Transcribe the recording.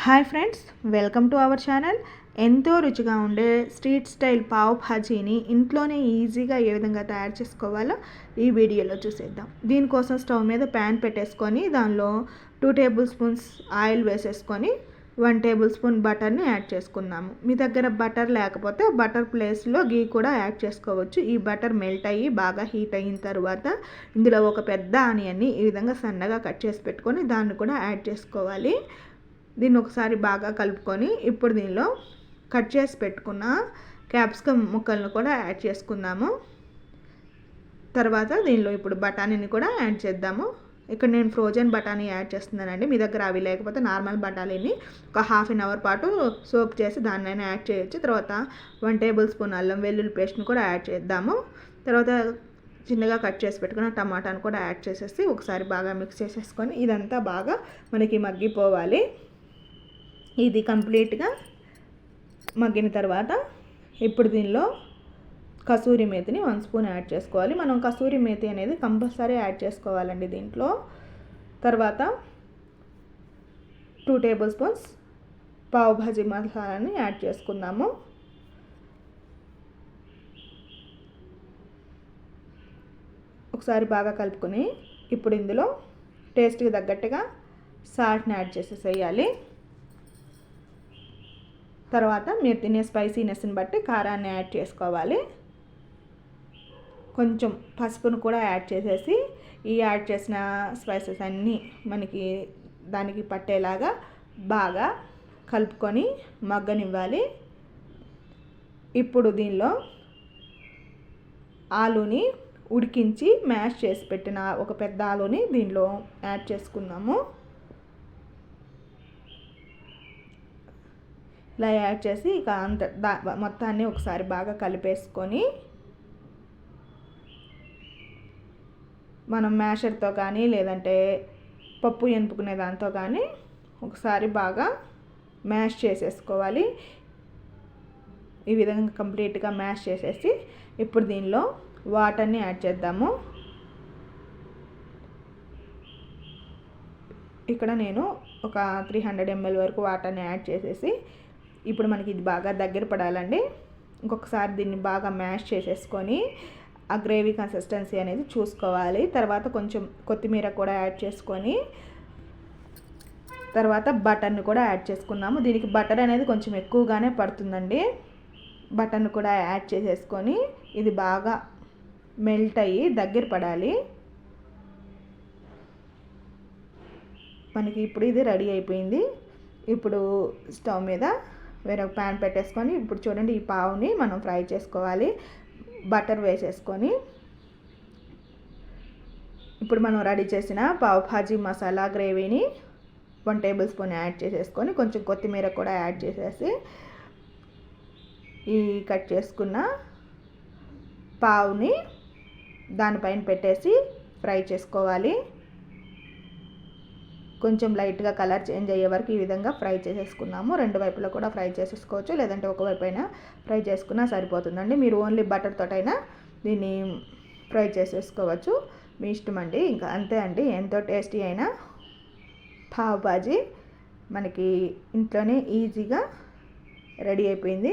Hi friends, welcome to our channel. ఎంతో రుచిగా ఉండే స్ట్రీట్ స్టైల్ పావ్ భాజీని ఇంట్లోనే ఈజీగా ఏ విధంగా తయారు చేసుకోవాలో ఈ వీడియోలో చూసేద్దాం. దీనికోసం స్టవ్ మీద ప్యాన్ పెట్టేసుకొని దానిలో 2 టేబుల్ స్పూన్స్ ఆయిల్ వేసేసుకొని 1 టేబుల్ స్పూన్ బటర్ని యాడ్ చేసుకున్నాము. మీ దగ్గర బటర్ లేకపోతే బటర్ ప్లేస్లో గీ కూడా యాడ్ చేసుకోవచ్చు. ఈ బటర్ మెల్ట్ అయ్యి బాగా హీట్ అయిన తర్వాత ఇందులో ఒక పెద్ద ఆనియన్ని ఈ విధంగా సన్నగా కట్ చేసి పెట్టుకొని దాన్ని కూడా యాడ్ చేసుకోవాలి. దీన్ని ఒకసారి బాగా కలుపుకొని ఇప్పుడు దీనిలో కట్ చేసి పెట్టుకున్న క్యాప్సికమ్ ముక్కలను కూడా యాడ్ చేసుకుందాము. తర్వాత దీనిలో ఇప్పుడు బఠానీని కూడా యాడ్ చేద్దాము. ఇక్కడ నేను ఫ్రోజన్ బఠానీ యాడ్ చేస్తున్నానండి. మీ దగ్గర అవి లేకపోతే నార్మల్ బఠానీని ఒక హాఫ్ అన్ అవర్ పాటు సోక్ చేసి దాన్నైనా యాడ్ చేయొచ్చు. తర్వాత 1 టేబుల్ స్పూన్ అల్లం వెల్లుల్లి పేస్ట్ని కూడా యాడ్ చేద్దాము. తర్వాత చిన్నగా కట్ చేసి పెట్టుకున్న టమాటాను కూడా యాడ్ చేసేసి ఒకసారి బాగా మిక్స్ చేసేసుకొని ఇదంతా బాగా మనకి మగ్గిపోవాలి. ఇది కంప్లీట్గా మగ్గిన తర్వాత ఇప్పుడు దీనిలో కసూరి మేతిని 1 స్పూన్ యాడ్ చేసుకోవాలి. మనం కసూరి మేతి అనేది కంపల్సరీ యాడ్ చేసుకోవాలండి దీంట్లో. తర్వాత 2 టేబుల్ స్పూన్స్ పావ్ భాజీ మసాలాని యాడ్ చేసుకుందాము. ఒకసారి బాగా కలుపుకొని ఇప్పుడు ఇందులో టేస్ట్కి తగ్గట్టుగా సాల్ట్ని యాడ్ చేసేసేయాలి. తర్వాత మీరు తినే స్పైసీనెస్ని బట్టి కారాన్ని యాడ్ చేసుకోవాలి. కొంచెం పసుపును కూడా యాడ్ చేసేసి ఈ యాడ్ చేసిన స్పైసెస్ అన్నీ మనకి దానికి పట్టేలాగా బాగా కలుపుకొని మగ్గనివ్వాలి. ఇప్పుడు దీనిలో ఆలూని ఉడికించి మ్యాష్ చేసి పెట్టిన ఒక పెద్ద ఆలూని దీనిలో యాడ్ చేసుకుందాము. ఇలా యాడ్ చేసి ఇక మొత్తాన్ని ఒకసారి బాగా కలిపేసుకొని మనం మ్యాషర్తో కానీ లేదంటే పప్పు ఎనుపుకునే దాంతో కానీ ఒకసారి బాగా మ్యాష్ చేసేసుకోవాలి. ఈ విధంగా కంప్లీట్గా మ్యాష్ చేసేసి ఇప్పుడు దీనిలో వాటర్ని యాడ్ చేద్దాము. ఇక్కడ నేను ఒక 300 ml వరకు వాటర్ని యాడ్ చేసేసి ఇప్పుడు మనకి ఇది బాగా దగ్గర పడాలండి. ఇంకొకసారి దీన్ని బాగా మ్యాష్ చేసేసుకొని ఆ గ్రేవీ కన్సిస్టెన్సీ అనేది చూసుకోవాలి. తర్వాత కొంచెం కొత్తిమీర కూడా యాడ్ చేసుకొని తర్వాత బటర్ని కూడా యాడ్ చేసుకున్నాము. దీనికి బటర్ అనేది కొంచెం ఎక్కువగానే పడుతుందండి. బటర్ని కూడా యాడ్ చేసేసుకొని ఇది బాగా మెల్ట్ అయ్యి దగ్గర పడాలి. మనకి ఇప్పుడు ఇది రెడీ అయిపోయింది. ఇప్పుడు స్టవ్ మీద వేరొక ప్యాన్ పెట్టేసుకొని ఇప్పుడు చూడండి ఈ పావుని మనం ఫ్రై చేసుకోవాలి. బటర్ వేసేసుకొని ఇప్పుడు మనం రెడీ చేసిన పావ్ భాజీ మసాలా గ్రేవీని 1 టేబుల్ స్పూన్ యాడ్ చేసేసుకొని కొంచెం కొత్తిమీర కూడా యాడ్ చేసేసి ఈ కట్ చేసుకున్న పావుని దానిపైన పెట్టేసి ఫ్రై చేసుకోవాలి. కొంచెం లైట్గా కలర్ చేంజ్ అయ్యే వరకు ఈ విధంగా ఫ్రై చేసేసుకున్నాము. 2 వైపులా కూడా ఫ్రై చేసేసుకోవచ్చు, లేదంటే ఒకవైపు అయినా ఫ్రై చేసుకున్నా సరిపోతుందండి. మీరు ఓన్లీ బటర్ తోటైనా దీన్ని ఫ్రై చేసేసుకోవచ్చు, మీ ఇష్టం అండి. ఇంకా అంతే అండి, ఎంతో టేస్టీ అయిన పావ్ భాజీ మనకి ఇంట్లోనే ఈజీగా రెడీ అయిపోయింది.